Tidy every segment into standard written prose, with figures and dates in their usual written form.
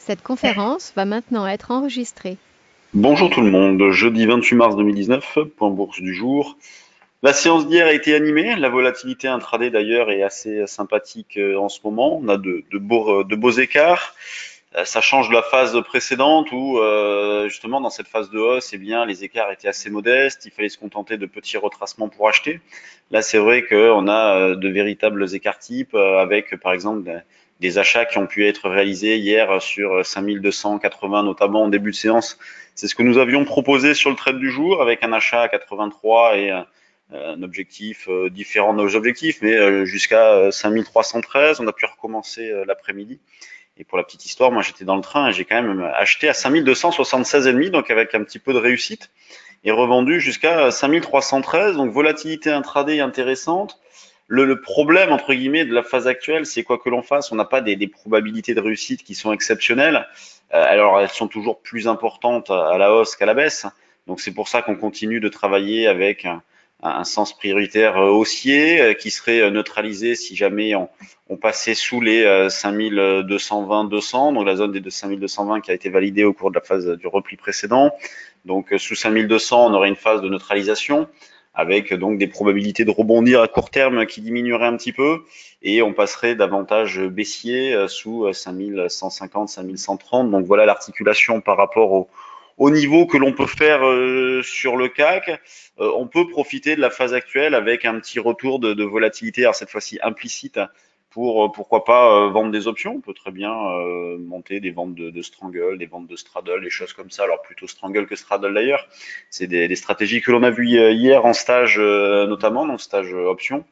Cette conférence va maintenant être enregistrée. Bonjour tout le monde, jeudi 28 mars 2019, point bourse du jour. La séance d'hier a été animée, la volatilité intraday d'ailleurs est assez sympathique en ce moment, on a de beaux écarts. Ça change de la phase précédente où justement dans cette phase de hausse, eh bien, les écarts étaient assez modestes, il fallait se contenter de petits retracements pour acheter. Là c'est vrai qu'on a de véritables écarts types avec par exemple des achats qui ont pu être réalisés hier sur 5280 notamment en début de séance. C'est ce que nous avions proposé sur le trade du jour avec un achat à 83 et un objectif différent de nos objectifs, mais jusqu'à 5313. On a pu recommencer l'après-midi. Et pour la petite histoire, moi j'étais dans le train et j'ai quand même acheté à 5276,5, donc avec un petit peu de réussite, et revendu jusqu'à 5313. Donc volatilité intraday intéressante. Le problème entre guillemets de la phase actuelle, c'est quoi que l'on fasse, on n'a pas des probabilités de réussite qui sont exceptionnelles. Alors elles sont toujours plus importantes à la hausse qu'à la baisse. Donc c'est pour ça qu'on continue de travailler avec un sens prioritaire haussier qui serait neutralisé si jamais on passait sous les 5220-200, donc la zone des 5220 qui a été validée au cours de la phase du repli précédent. Donc sous 5200, on aurait une phase de neutralisation avec donc des probabilités de rebondir à court terme qui diminueraient un petit peu et on passerait davantage baissier sous 5150, 5130. Donc voilà l'articulation par rapport au niveau que l'on peut faire sur le CAC. On peut profiter de la phase actuelle avec un petit retour de volatilité, alors cette fois-ci implicite, pour pourquoi pas vendre des options. On peut très bien monter des ventes de strangle, des ventes de straddle, des choses comme ça. Alors plutôt strangle que straddle d'ailleurs. C'est des stratégies que l'on a vues hier en stage notamment, dans le stage option.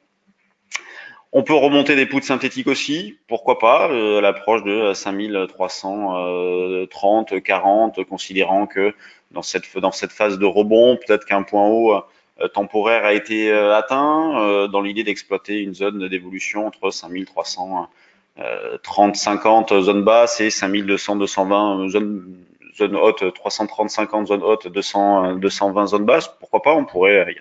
On peut remonter des puts synthétiques aussi, pourquoi pas, à l'approche de 5330, 40, considérant que dans cette phase de rebond, peut-être qu'un point haut temporaire a été atteint, dans l'idée d'exploiter une zone d'évolution entre 5330, 50 zone basse et 5200, 220 zone haute, 330, 50 zone haute, 200, 220 zone basse. Pourquoi pas, on pourrait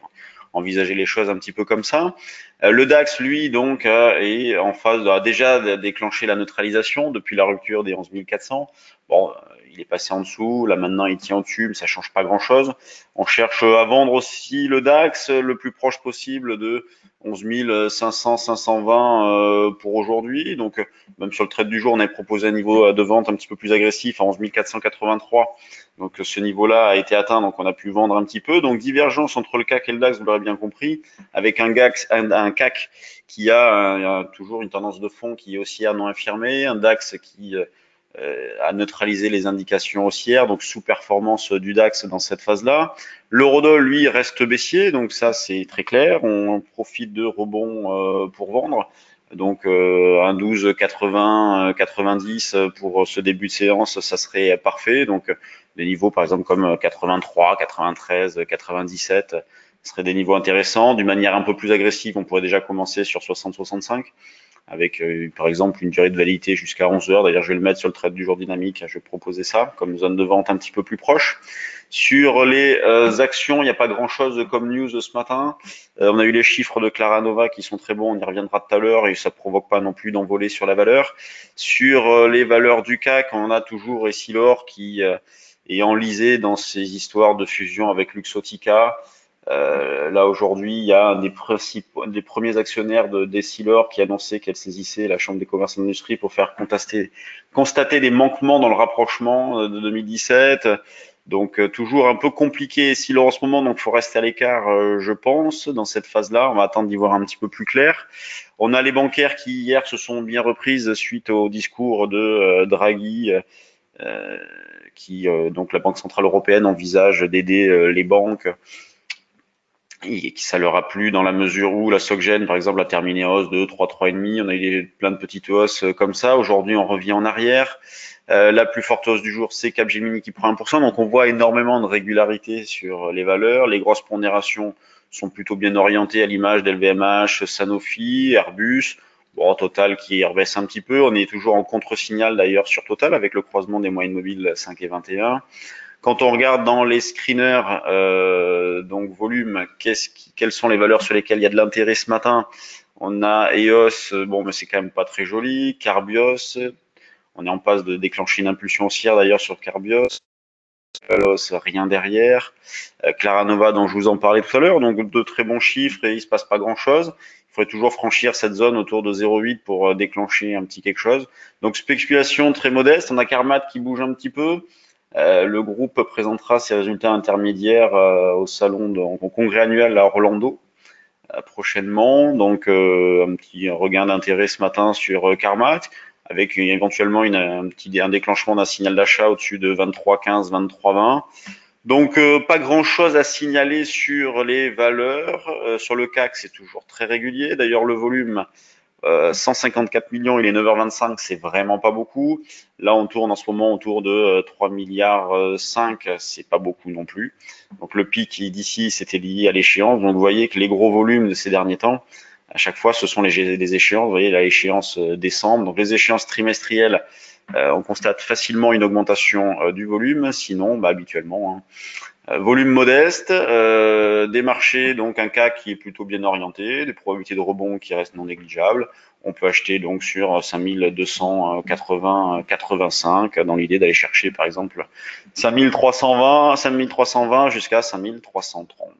envisager les choses un petit peu comme ça. Le DAX, lui, donc, est en phase, a déjà déclenché la neutralisation depuis la rupture des 11 400. Bon, il est passé en dessous, là maintenant il tient au-dessus, mais ça change pas grand-chose. On cherche à vendre aussi le DAX le plus proche possible de 11 500, 520 pour aujourd'hui. Donc, même sur le trade du jour, on avait proposé un niveau de vente un petit peu plus agressif à 11 483. Donc, ce niveau-là a été atteint, donc on a pu vendre un petit peu. Donc, divergence entre le CAC et le DAX, vous l'aurez bien compris, avec un CAC qui a toujours une tendance de fond qui est haussière non infirmée, un DAX qui a neutralisé les indications haussières, donc sous-performance du DAX dans cette phase-là. L'eurodoll, lui, reste baissier, donc ça c'est très clair. On profite de rebonds pour vendre. Donc un 12 80 90 pour ce début de séance, ça serait parfait. Donc des niveaux par exemple comme 83, 93, 97 seraient des niveaux intéressants. D'une manière un peu plus agressive, on pourrait déjà commencer sur 60-65 avec par exemple une durée de validité jusqu'à 11 heures. D'ailleurs, je vais le mettre sur le trade du jour dynamique. Je vais proposer ça comme zone de vente un petit peu plus proche. Sur les actions, il n'y a pas grand-chose comme news ce matin. On a eu les chiffres de Claranova qui sont très bons. On y reviendra tout à l'heure et ça ne provoque pas non plus d'envolée sur la valeur. Sur les valeurs du CAC, on a toujours Essilor qui est enlisé dans ces histoires de fusion avec Luxottica. Là aujourd'hui, il y a un des premiers actionnaires d'Essilor qui annonçait qu'elle saisissait la Chambre des commerces et de l'industrie pour faire constater des manquements dans le rapprochement de 2017. Donc toujours un peu compliqué Essilor en ce moment, donc faut rester à l'écart, je pense, dans cette phase-là. On va attendre d'y voir un petit peu plus clair. On a les bancaires qui hier se sont bien reprises suite au discours de Draghi. Qui donc la Banque centrale européenne envisage d'aider les banques et ça leur a plu dans la mesure où la SocGen, par exemple, a terminé en hausse de 3, 3,5. On a eu plein de petites hausses comme ça. Aujourd'hui, on revient en arrière. La plus forte hausse du jour, c'est Capgemini qui prend 1%. Donc, on voit énormément de régularité sur les valeurs. Les grosses pondérations sont plutôt bien orientées à l'image d'LVMH, Sanofi, Airbus. Bon, Total qui rebaisse un petit peu. On est toujours en contre-signal d'ailleurs sur Total avec le croisement des moyennes mobiles 5 et 21. Quand on regarde dans les screeners, donc volume, quelles sont les valeurs sur lesquelles il y a de l'intérêt ce matin? On a EOS, bon, mais c'est quand même pas très joli. Carbios, On est en passe de déclencher une impulsion haussière d'ailleurs sur Carbios. Los, rien derrière. Claranova dont je vous en parlais tout à l'heure, donc de très bons chiffres et il se passe pas grand-chose. Il faudrait toujours franchir cette zone autour de 0,8 pour déclencher un petit quelque chose. Donc spéculation très modeste. On a Carmat qui bouge un petit peu. Le groupe présentera ses résultats intermédiaires au au congrès annuel à Orlando prochainement. Donc un petit regain d'intérêt ce matin sur Carmat, avec éventuellement un déclenchement d'un signal d'achat au-dessus de 23,15, 23,20. Donc pas grand-chose à signaler sur les valeurs. Sur le CAC, c'est toujours très régulier. D'ailleurs, le volume 154 millions, il est 9h25, c'est vraiment pas beaucoup. Là, on tourne en ce moment autour de 3 milliards 5, c'est pas beaucoup non plus. Donc le pic d'ici, c'était lié à l'échéance. Donc vous voyez que les gros volumes de ces derniers temps, à chaque fois, ce sont les échéances. Vous voyez, là, l'échéance décembre. Donc les échéances trimestrielles, on constate facilement une augmentation du volume. Sinon, habituellement, hein, volume modeste, des marchés, donc un CAC qui est plutôt bien orienté, des probabilités de rebond qui restent non négligeables. On peut acheter donc sur 5280, 85 dans l'idée d'aller chercher par exemple 5320 jusqu'à 5330.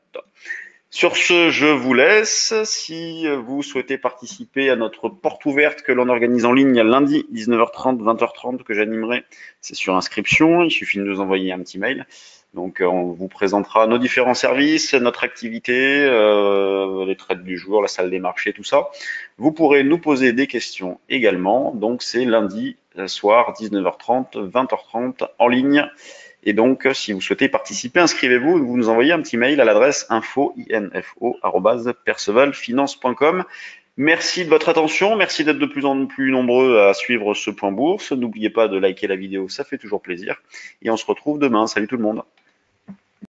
Sur ce, je vous laisse. Si vous souhaitez participer à notre porte ouverte que l'on organise en ligne lundi 19h30, 20h30 que j'animerai, c'est sur inscription. Il suffit de nous envoyer un petit mail. Donc, on vous présentera nos différents services, notre activité, les trades du jour, la salle des marchés, tout ça. Vous pourrez nous poser des questions également. Donc, c'est lundi soir, 19h30, 20h30 en ligne. Et donc, si vous souhaitez participer, inscrivez-vous. Vous nous envoyez un petit mail à l'adresse info@percevalfinance.com. Merci de votre attention. Merci d'être de plus en plus nombreux à suivre ce point bourse. N'oubliez pas de liker la vidéo, ça fait toujours plaisir. Et on se retrouve demain. Salut tout le monde.